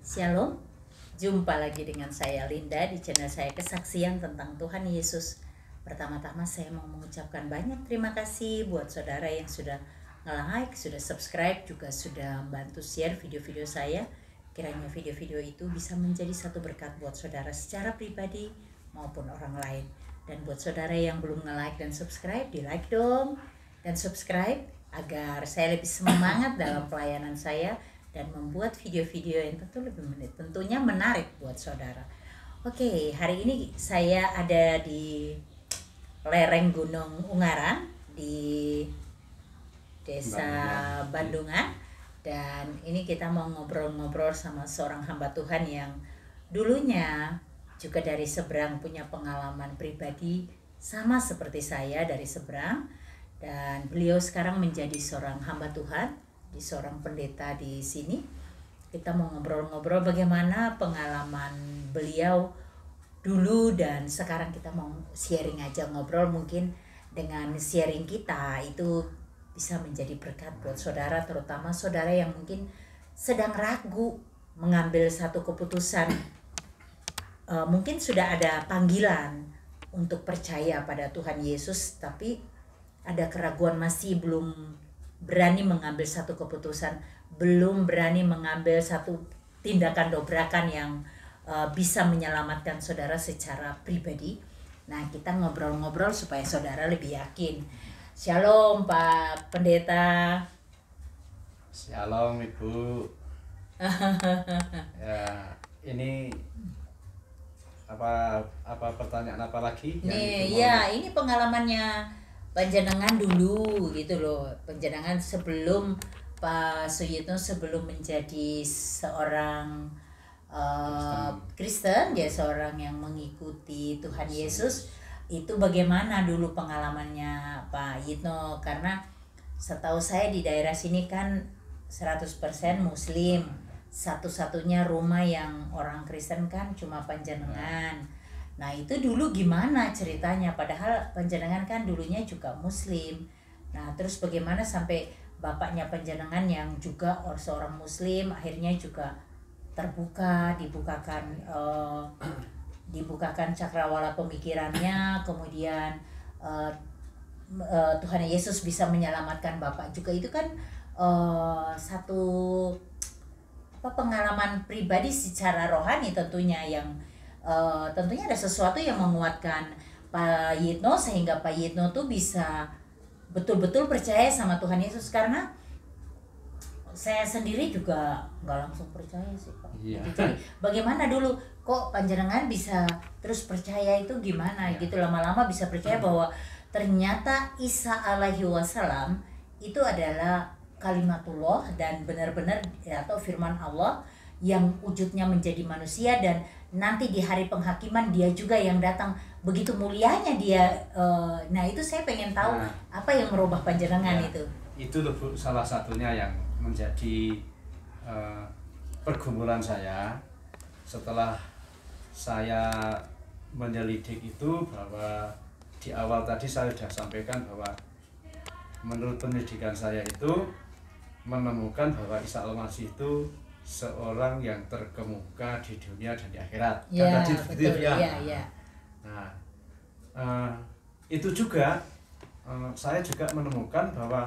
Shalom, jumpa lagi dengan saya Linda di channel saya Kesaksian tentang Tuhan Yesus. Pertama-tama saya mau mengucapkan banyak terima kasih buat saudara yang sudah nge-like, sudah subscribe, juga sudah bantu share video-video saya. Kiranya video-video itu bisa menjadi satu berkat buat saudara secara pribadi maupun orang lain. Dan buat saudara yang belum nge-like dan subscribe, di-like dong dan subscribe agar saya lebih semangat dalam pelayanan saya dan membuat video-video yang tentunya menarik buat saudara. Oke, hari ini saya ada di lereng Gunung Ungaran di Desa Bandungan, dan ini kita mau ngobrol-ngobrol sama seorang hamba Tuhan yang dulunya juga dari seberang punya pengalaman pribadi sama seperti saya dari seberang, dan beliau sekarang menjadi seorang hamba Tuhan, di seorang pendeta di sini. Kita mau ngobrol-ngobrol bagaimana pengalaman beliau dulu dan sekarang. Kita mau sharing aja, ngobrol, mungkin dengan sharing kita itu bisa menjadi berkat buat saudara, terutama saudara yang mungkin sedang ragu mengambil satu keputusan. Mungkin sudah ada panggilan untuk percaya pada Tuhan Yesus, tapi ada keraguan, masih belum berani mengambil satu keputusan, belum berani mengambil satu tindakan dobrakan yang bisa menyelamatkan saudara secara pribadi. Nah, kita ngobrol-ngobrol supaya saudara lebih yakin. Shalom Pak Pendeta. Shalom Ibu. Ya, ini apa pertanyaan apa lagi? Ini pengalamannya Panjenengan dulu gitu loh. Panjenengan sebelum Pak Suyitno, sebelum menjadi seorang Kristen, ya seorang yang mengikuti Tuhan Yesus, itu bagaimana dulu pengalamannya Pak Yitno? Karena setahu saya di daerah sini kan 100% Muslim, satu-satunya rumah yang orang Kristen kan cuma Panjenengan. Nah, itu dulu gimana ceritanya? Padahal Panjenengan kan dulunya juga Muslim. Nah, terus bagaimana sampai bapaknya Panjenengan yang juga seorang Muslim akhirnya juga dibukakan cakrawala pemikirannya, kemudian Tuhan Yesus bisa menyelamatkan bapak juga. Itu kan satu pengalaman pribadi secara rohani tentunya, yang tentunya ada sesuatu yang menguatkan Pak Yitno sehingga Pak Yitno tuh bisa betul-betul percaya sama Tuhan Yesus. Karena saya sendiri juga nggak langsung percaya sih Pak. Iya. Jadi bagaimana dulu kok Panjenengan bisa terus percaya, itu gimana gitu, lama-lama bisa percaya bahwa ternyata Isa alaihi wasallam itu adalah kalimatullah dan benar-benar atau firman Allah yang wujudnya menjadi manusia, dan nanti di hari penghakiman dia juga yang datang. Begitu mulianya dia. Nah, itu saya pengen tahu apa yang merubah Panjenengan itu. Itu loh Bu, salah satunya yang menjadi pergumulan saya setelah saya menyelidik itu, bahwa di awal tadi saya sudah sampaikan bahwa menurut pendidikan saya itu menemukan bahwa Isa Al-Masih itu seorang yang terkemuka di dunia dan di akhirat. Ya, kan tadi betul. ya. Ya. Nah, itu juga saya juga menemukan bahwa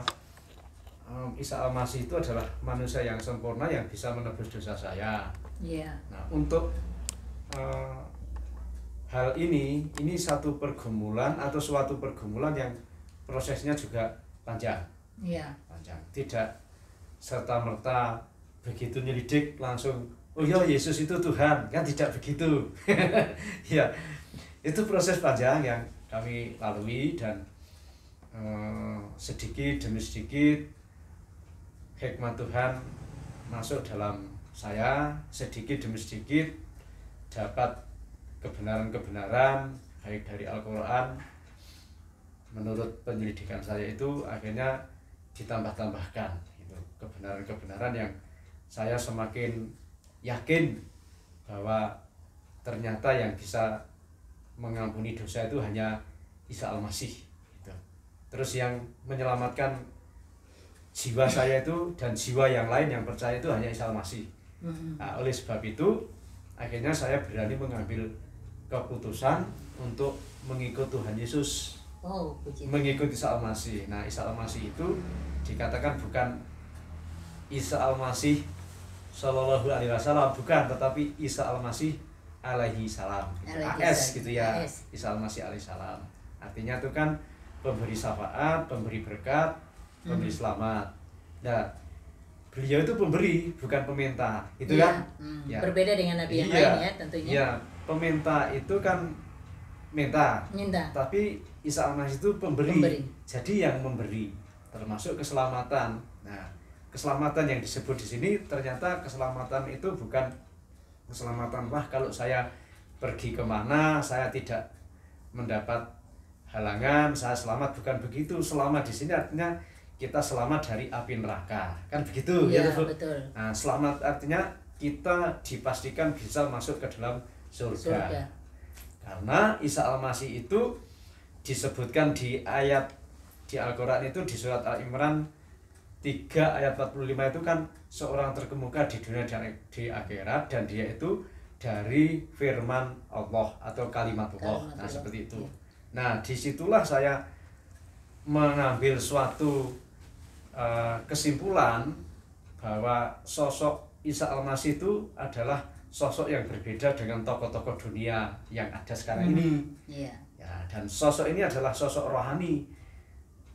Isa Al-Masih itu adalah manusia yang sempurna yang bisa menebus dosa saya. Yeah. Nah, untuk hal ini satu pergumulan atau suatu pergumulan yang prosesnya juga panjang. Yeah. Panjang. Tidak serta-merta begitu nyelidik langsung, oh ya Yesus itu Tuhan, kan tidak begitu. Ya, itu proses panjang yang kami lalui, dan sedikit demi sedikit hikmat Tuhan masuk dalam saya, sedikit demi sedikit dapat kebenaran-kebenaran baik dari Al-Quran. Menurut penyelidikan saya itu akhirnya ditambah-tambahkan gitu, kebenaran-kebenaran yang saya semakin yakin bahwa ternyata yang bisa mengampuni dosa itu hanya Isa Al-Masih gitu. Terus yang menyelamatkan jiwa saya itu dan jiwa yang lain yang percaya itu hanya Isa Al-Masih. Nah, oleh sebab itu akhirnya saya berani mengambil keputusan untuk mengikut Tuhan Yesus, mengikuti Isa Al-Masih. Nah, Isa Al-Masih itu dikatakan bukan Isa Al-Masih Shallallahu Alaihi Wasallam, bukan, tetapi Isa Al-Masih alaihi salam, AS gitu ya, Isa Al-Masih alaihi salam. Artinya itu kan pemberi syafaat, pemberi berkat, pemberi selamat. Nah, beliau itu pemberi, bukan peminta, itu kan? Ya. Berbeda dengan nabi yang lain ya tentunya. Iya, peminta itu kan minta. Tapi Isa Al-Masih itu pemberi. Jadi yang memberi, termasuk keselamatan. Nah, keselamatan yang disebut di sini ternyata keselamatan itu bukan keselamatan wah kalau saya pergi kemana saya tidak mendapat halangan, saya selamat, bukan begitu. Selamat di sini artinya kita selamat dari api neraka, kan begitu ya, betul. Nah, selamat artinya kita dipastikan bisa masuk ke dalam surga. Karena Isa Al-Masih itu disebutkan di ayat di Al-Quran itu di surat Al-Imran 3 ayat 45 itu kan seorang terkemuka di dunia dan di akhirat, dan dia itu dari firman Allah atau kalimatullah. Nah, seperti itu. Nah, disitulah saya mengambil suatu kesimpulan bahwa sosok Isa Al-Masih itu adalah sosok yang berbeda dengan tokoh-tokoh dunia yang ada sekarang ini. Ya, dan sosok ini adalah sosok rohani,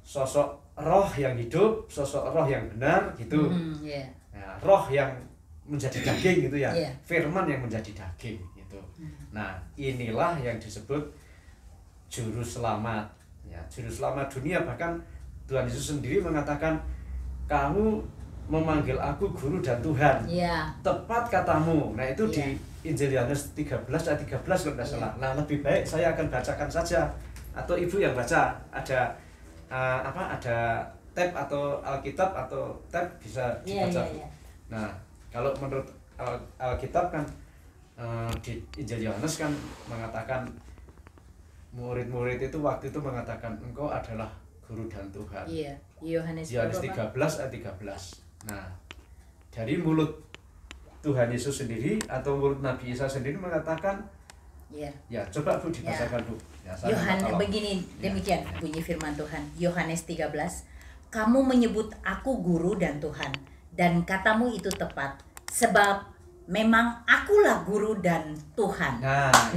sosok roh yang hidup, sosok roh yang benar gitu. Ya, roh yang menjadi daging gitu ya, firman yang menjadi daging gitu. Nah, inilah yang disebut juru selamat. Ya, juru selamat dunia. Bahkan Tuhan Yesus sendiri mengatakan, kamu memanggil aku guru dan Tuhan. Tepat katamu. Nah, itu di Injil Yohanes 13 ayat 13 kalau tidak salah. Nah, lebih baik saya akan bacakan saja atau ibu yang baca. Ada ada tab atau Alkitab atau tab bisa dibaca. Nah, kalau menurut Alkitab kan di Injil Yohanes kan mengatakan murid-murid itu waktu itu mengatakan engkau adalah guru dan Tuhan. Yohanes 13 ayat 13. Nah, dari mulut Tuhan Yesus sendiri atau mulut Nabi Isa sendiri mengatakan, ya coba Bu dibacakan Bu. Yohanes begini, demikian bunyi firman Tuhan. Yohanes 13, kamu menyebut aku guru dan Tuhan, dan katamu itu tepat, sebab memang akulah guru dan Tuhan.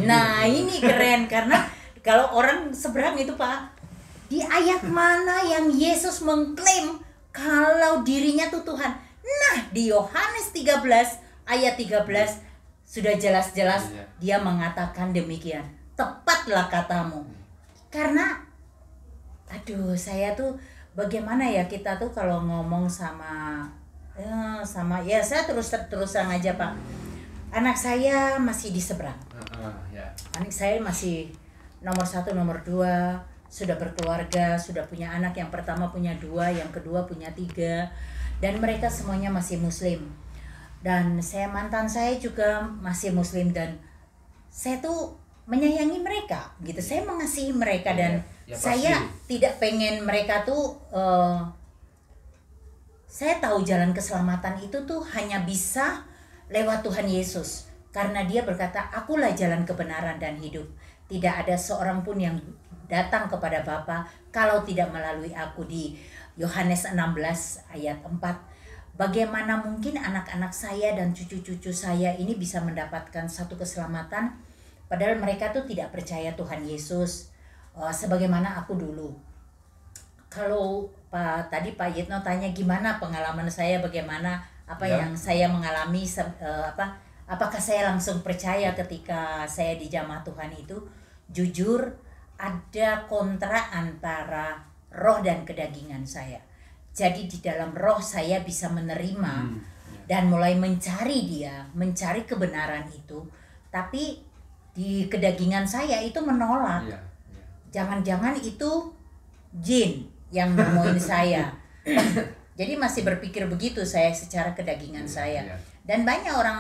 Nah, ini keren karena kalau orang seberang itu Pak, di ayat mana yang Yesus mengklaim kalau dirinya tuh Tuhan? Nah, di Yohanes 13 ayat 13 sudah jelas-jelas dia mengatakan demikian. Tepatlah katamu. Karena saya tuh bagaimana ya kita tuh kalau ngomong sama saya terus-terusan aja Pak. Anak saya masih di seberang. Anak saya masih nomor 1, nomor 2, sudah berkeluarga, sudah punya anak, yang pertama punya 2, yang kedua punya 3, dan mereka semuanya masih muslim. Dan mantan saya juga masih muslim, dan saya tuh menyayangi mereka gitu. Saya mengasihi mereka, dan saya tidak pengen mereka tuh saya tahu jalan keselamatan itu tuh hanya bisa lewat Tuhan Yesus, karena dia berkata, akulah jalan kebenaran dan hidup. Tidak ada seorang pun yang datang kepada Bapa kalau tidak melalui aku. Di Yohanes 16 ayat 4. Bagaimana mungkin anak-anak saya dan cucu-cucu saya ini bisa mendapatkan satu keselamatan padahal mereka tuh tidak percaya Tuhan Yesus sebagaimana aku dulu. Kalau tadi Pak Yitno tanya gimana pengalaman saya, bagaimana yang saya mengalami, apakah saya langsung percaya ketika saya di jamaah Tuhan itu? Jujur, ada kontra antara roh dan kedagingan saya. Jadi di dalam roh saya bisa menerima dan mulai mencari dia, mencari kebenaran itu. Tapi di kedagingan saya itu menolak. Jangan-jangan itu jin yang nemuin saya. Jadi masih berpikir begitu saya secara kedagingan saya. Dan banyak orang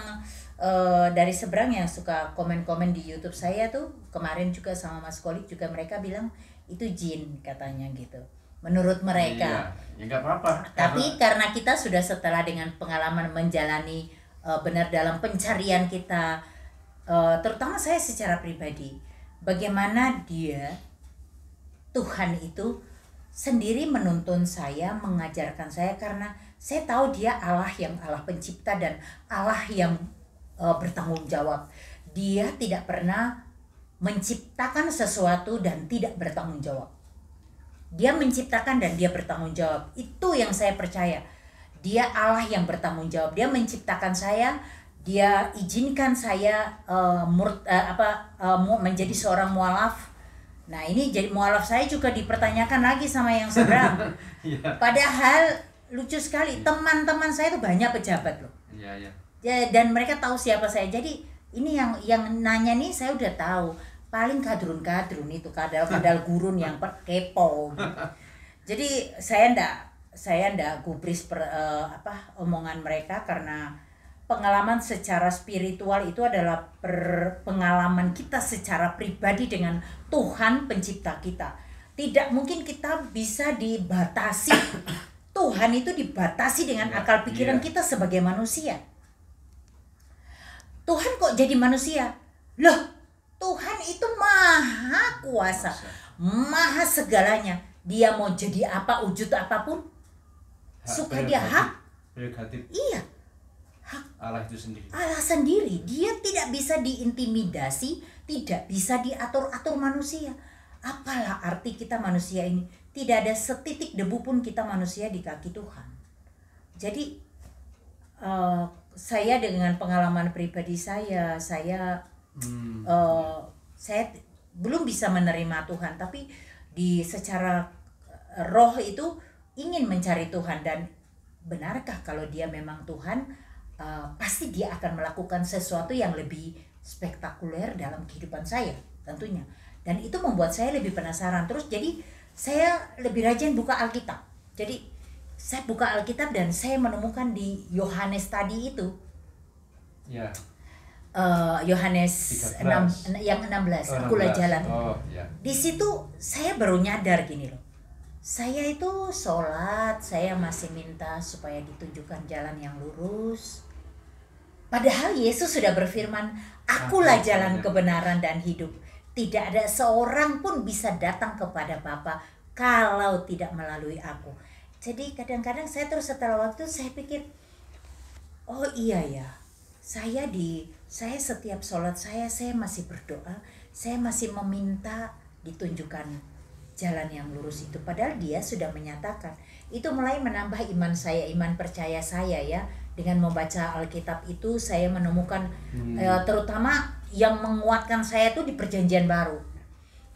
dari seberang yang suka komen-komen di YouTube saya tuh, kemarin juga sama Mas Kolik juga, mereka bilang itu jin katanya gitu. Menurut mereka. Ya nggak apa-apa. Tapi karena kita sudah setelah dengan pengalaman menjalani benar dalam pencarian kita, terutama saya secara pribadi, bagaimana Tuhan itu sendiri menuntun saya, mengajarkan saya, karena saya tahu Dia Allah yang Allah pencipta dan Allah yang bertanggung jawab. Dia tidak pernah menciptakan sesuatu dan tidak bertanggung jawab. Dia menciptakan dan Dia bertanggung jawab. Itu yang saya percaya. Dia Allah yang bertanggung jawab. Dia menciptakan saya, Dia izinkan saya menjadi seorang mualaf. Nah, ini jadi mualaf saya juga dipertanyakan lagi sama yang seberang. Padahal lucu sekali, teman-teman saya itu banyak pejabat loh. Ya, dan mereka tahu siapa saya. Jadi ini yang nanya nih saya udah tahu. Paling kadrun itu, kadal gurun yang kepo. Jadi saya ndak gubris omongan mereka, karena pengalaman secara spiritual itu adalah pengalaman kita secara pribadi dengan Tuhan pencipta kita. Tidak mungkin kita bisa dibatasi. Tuhan itu dibatasi dengan akal pikiran kita sebagai manusia. Tuhan kok jadi manusia? Loh, Tuhan itu maha kuasa, maha segalanya. Dia mau jadi apa, wujud apapun, suka dia hak. Iya, hak Allah itu sendiri. Allah sendiri. Dia tidak bisa diintimidasi, tidak bisa diatur-atur manusia. Apalah arti kita manusia ini? Tidak ada setitik debu pun kita manusia di kaki Tuhan. Jadi saya dengan pengalaman pribadi saya belum bisa menerima Tuhan, tapi secara roh itu ingin mencari Tuhan. Dan benarkah kalau Dia memang Tuhan, pasti Dia akan melakukan sesuatu yang lebih spektakuler dalam kehidupan saya tentunya. Dan itu membuat saya lebih penasaran terus. Jadi saya lebih rajin buka Alkitab. Jadi saya buka Alkitab dan saya menemukan di Yohanes tadi itu, Yohanes 6 yang 16, akulah jalan. Di situ saya baru nyadar gini loh. Saya itu sholat, saya masih minta supaya ditunjukkan jalan yang lurus. Padahal Yesus sudah berfirman, akulah jalan kebenaran dan hidup. Tidak ada seorang pun bisa datang kepada Bapa kalau tidak melalui aku. Jadi kadang-kadang saya terus setelah waktu saya pikir, oh iya ya, saya setiap sholat saya masih berdoa, saya masih meminta ditunjukkan jalan yang lurus itu. Padahal Dia sudah menyatakan. Itu mulai menambah iman saya, iman percaya saya ya. Dengan membaca Alkitab itu saya menemukan terutama yang menguatkan saya itu di Perjanjian Baru.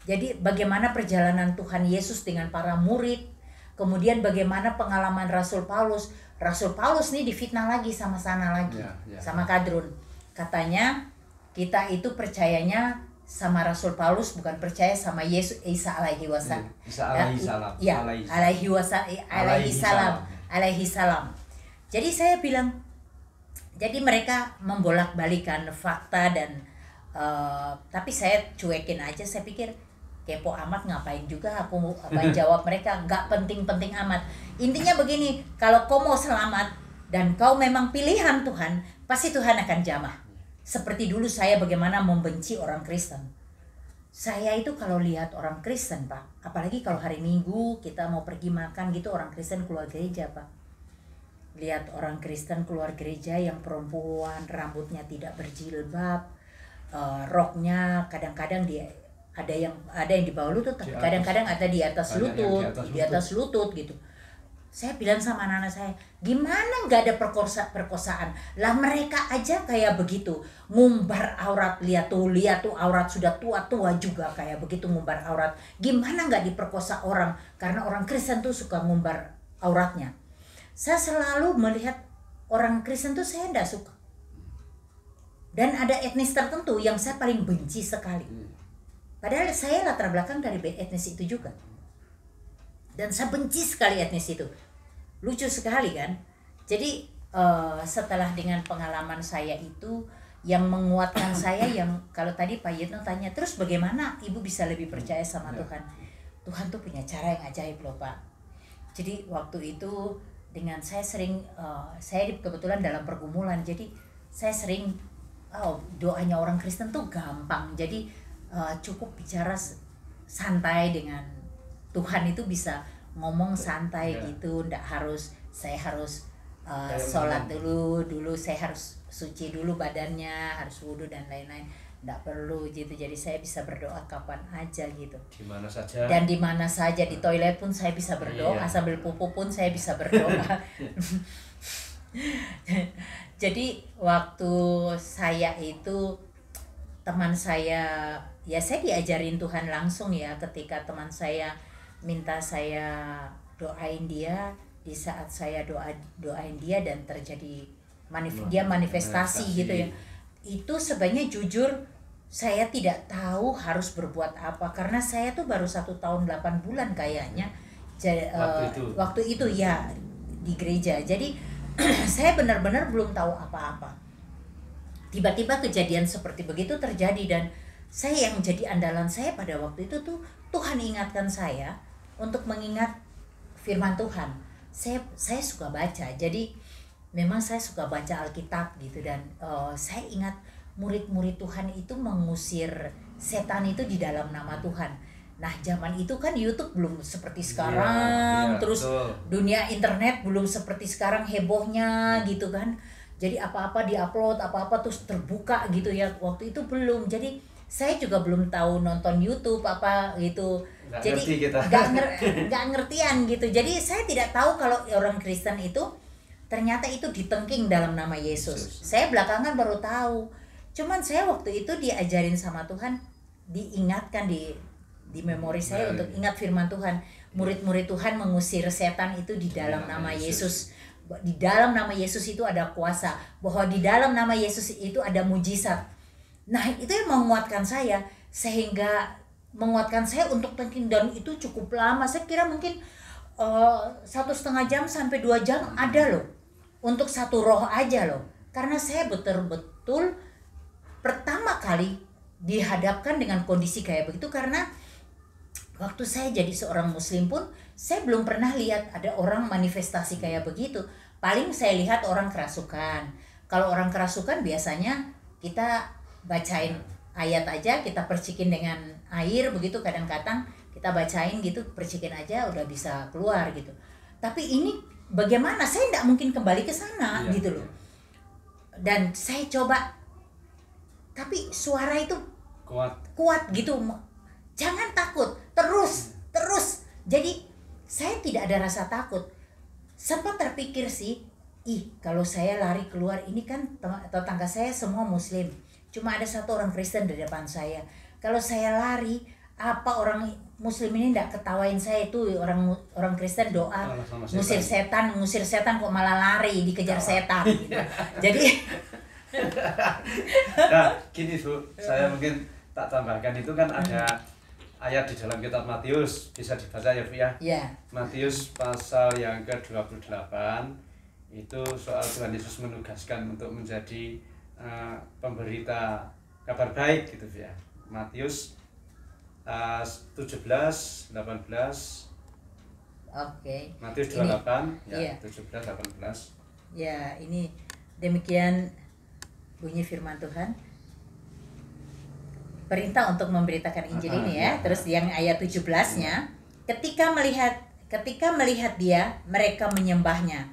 Jadi bagaimana perjalanan Tuhan Yesus dengan para murid. Kemudian bagaimana pengalaman Rasul Paulus. Rasul Paulus nih difitnah lagi sama sana lagi, sama Kadrun. Katanya kita itu percayanya sama Rasul Paulus, bukan percaya sama Yesus Isa alaihi wasallam. Alaihi salam. Jadi saya bilang, jadi mereka membolak-balikan fakta dan tapi saya cuekin aja. Saya pikir kepo amat, ngapain juga aku jawab mereka, nggak penting-penting amat. Intinya begini, kalau kau mau selamat dan kau memang pilihan Tuhan, pasti Tuhan akan jamah. Seperti dulu saya bagaimana membenci orang Kristen. Saya itu kalau lihat orang Kristen Pak, apalagi kalau hari Minggu kita mau pergi makan gitu, orang Kristen keluar gereja Pak. Lihat orang Kristen keluar gereja yang perempuan, rambutnya tidak berjilbab, roknya kadang-kadang dia ada yang di bawah lutut, tapi kadang-kadang ada di atas lutut gitu. Saya bilang sama anak-anak saya, gimana nggak ada perkosaan? Lah mereka aja kayak begitu, ngumbar aurat, lihat tuh aurat sudah tua-tua juga kayak begitu ngumbar aurat. Gimana nggak diperkosa orang? Karena orang Kristen tuh suka ngumbar auratnya. Saya selalu melihat orang Kristen tuh saya nggak suka. Dan ada etnis tertentu yang saya paling benci sekali. Padahal saya latar belakang dari etnis itu juga. Dan saya benci sekali etnis itu. Lucu sekali kan. Jadi setelah dengan pengalaman saya itu, yang menguatkan saya, yang kalau tadi Pak Yitno tanya, terus bagaimana ibu bisa lebih percaya sama Tuhan? Tuhan tuh punya cara yang ajaib loh Pak. Jadi waktu itu dengan saya sering, saya kebetulan dalam pergumulan. Jadi saya sering, oh, doanya orang Kristen tuh gampang, jadi cukup bicara santai dengan Tuhan, itu bisa ngomong santai gitu, ndak harus saya harus sholat dulu saya harus suci dulu badannya, harus wudhu dan lain-lain, nggak perlu gitu. Jadi saya bisa berdoa kapan aja gitu, di mana saja, dan di mana saja, di toilet pun saya bisa berdoa, sambil pupu pun saya bisa berdoa. Jadi waktu saya itu, teman saya, ya saya diajarin Tuhan langsung ya, ketika teman saya minta saya doain dia, di saat saya doain dia dan terjadi dia manifestasi gitu ya. Itu sebenarnya jujur saya tidak tahu harus berbuat apa, karena saya tuh baru 1 tahun 8 bulan kayaknya waktu itu ya di gereja. Jadi saya benar-benar belum tahu apa-apa. Tiba-tiba kejadian seperti begitu terjadi, dan saya yang jadi andalan saya pada waktu itu tuh, Tuhan ingatkan saya untuk mengingat firman Tuhan. Saya suka baca, jadi memang saya suka baca Alkitab gitu, dan saya ingat murid-murid Tuhan itu mengusir setan itu di dalam nama Tuhan. Nah, zaman itu kan YouTube belum seperti sekarang, terus betul. Dunia internet belum seperti sekarang hebohnya gitu kan. Jadi apa-apa diupload, apa-apa terus terbuka gitu ya. Waktu itu belum. Jadi saya juga belum tahu nonton YouTube apa gitu. Jadi nggak ngertian gitu. Jadi saya tidak tahu kalau orang Kristen itu ternyata itu ditengking dalam nama Yesus. Saya belakangan baru tahu. Cuman saya waktu itu diajarin sama Tuhan, diingatkan di memori saya untuk ingat firman Tuhan. Murid-murid Tuhan mengusir setan itu di dalam nama Yesus. Di dalam nama Yesus itu ada kuasa, bahwa di dalam nama Yesus itu ada mujizat. Nah, itu yang menguatkan saya, sehingga menguatkan saya untuk thinking, dan itu cukup lama. Saya kira mungkin 1,5 jam sampai 2 jam ada loh, untuk satu roh aja loh. Karena saya betul-betul pertama kali dihadapkan dengan kondisi kayak begitu, karena waktu saya jadi seorang muslim pun saya belum pernah lihat ada orang manifestasi kayak begitu. Paling saya lihat orang kerasukan. Kalau orang kerasukan biasanya kita bacain ayat aja, kita percikin dengan air begitu, kadang-kadang kita bacain gitu, percikin aja udah bisa keluar gitu. Tapi ini bagaimana? Saya tidak mungkin kembali ke sana gitu loh. Dan saya coba, tapi suara itu kuat gitu. Jangan takut, terus. Jadi saya tidak ada rasa takut. Sempat terpikir sih, kalau saya lari keluar, ini kan tetangga saya semua muslim, cuma ada satu orang Kristen di depan saya. Kalau saya lari, apa orang muslim ini tidak ketawain saya? Itu orang Kristen doa ngusir setan kok malah lari dikejar setan gitu. Jadi nah gini Bu, saya mungkin tak tambahkan, itu kan ada ayat di dalam kitab Matius, bisa dibaca ya Bu ya? Yeah. Matius pasal yang ke-28, itu soal Tuhan Yesus menugaskan untuk menjadi pemberita kabar baik gitu Bu ya. Matius 17, 18. Oke. Matius 28 ya, 17, 18. Ya, ini demikian bunyi firman Tuhan. Perintah untuk memberitakan Injil ini ya. Terus yang ayat 17-nya, ketika melihat dia, mereka menyembahnya.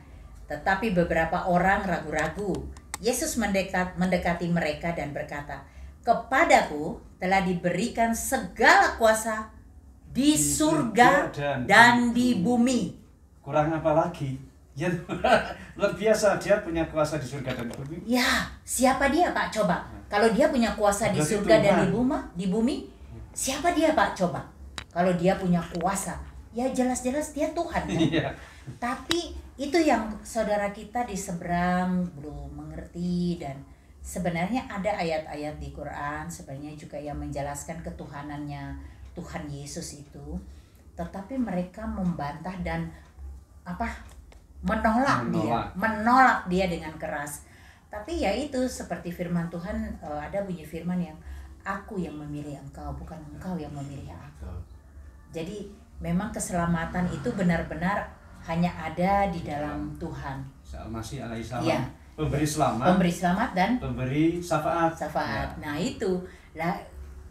Tetapi beberapa orang ragu-ragu. Yesus mendekati mereka dan berkata, "Kepadaku telah diberikan segala kuasa di surga dan di bumi." Kurang apa lagi? Ya, luar biasa, dia punya kuasa di surga dan di bumi. Ya, siapa dia Pak? Coba. Kalau dia punya kuasa di surga dan di bumi, siapa dia Pak? Coba. Kalau dia punya kuasa, ya jelas-jelas dia Tuhan kan? Tapi itu yang saudara kita di seberang belum mengerti, dan sebenarnya ada ayat-ayat di Quran sebenarnya juga yang menjelaskan ketuhanannya Tuhan Yesus itu, tetapi mereka membantah dan menolak dia dengan keras. Tapi ya itu seperti firman Tuhan, ada bunyi firman yang, "Aku yang memilih engkau, bukan engkau yang memilih aku." Jadi memang keselamatan itu benar-benar hanya ada di dalam Tuhan. Masih alaihissalam. Ya. pemberi selamat, pemberi selamat dan pemberi syafaat. syafaat. Ya. Nah itu lah,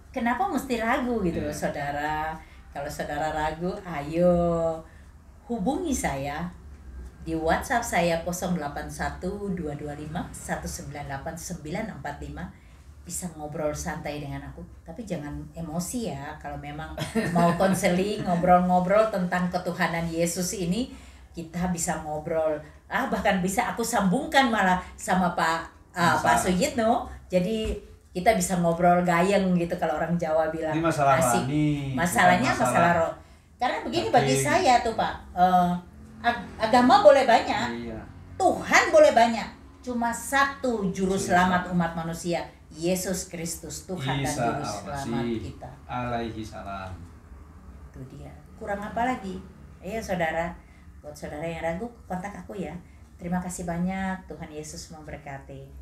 kenapa mesti ragu gitu loh Ya. saudara? Kalau saudara ragu, ayo hubungi saya di WhatsApp saya 081225198945, bisa ngobrol santai dengan aku, tapi jangan emosi ya. Kalau memang mau konseling, ngobrol-ngobrol tentang ketuhanan Yesus ini, kita bisa ngobrol. Bahkan bisa aku sambungkan malah sama Pak Suyitno. Jadi kita bisa ngobrol gayeng gitu kalau orang Jawa bilang. Ini masalah asik. rohani, Masalahnya bukan masalah roh. Karena begini daging. bagi saya tuh Pak, agama boleh banyak, Iya. Tuhan boleh banyak, cuma satu juru selamat umat manusia, Yesus Kristus, Tuhan dan Isa juru selamat al-Masih kita. alaihi salam. Itu dia. Kurang apa lagi? Ayo saudara, buat saudara yang ragu kontak aku ya. Terima kasih banyak, Tuhan Yesus memberkati.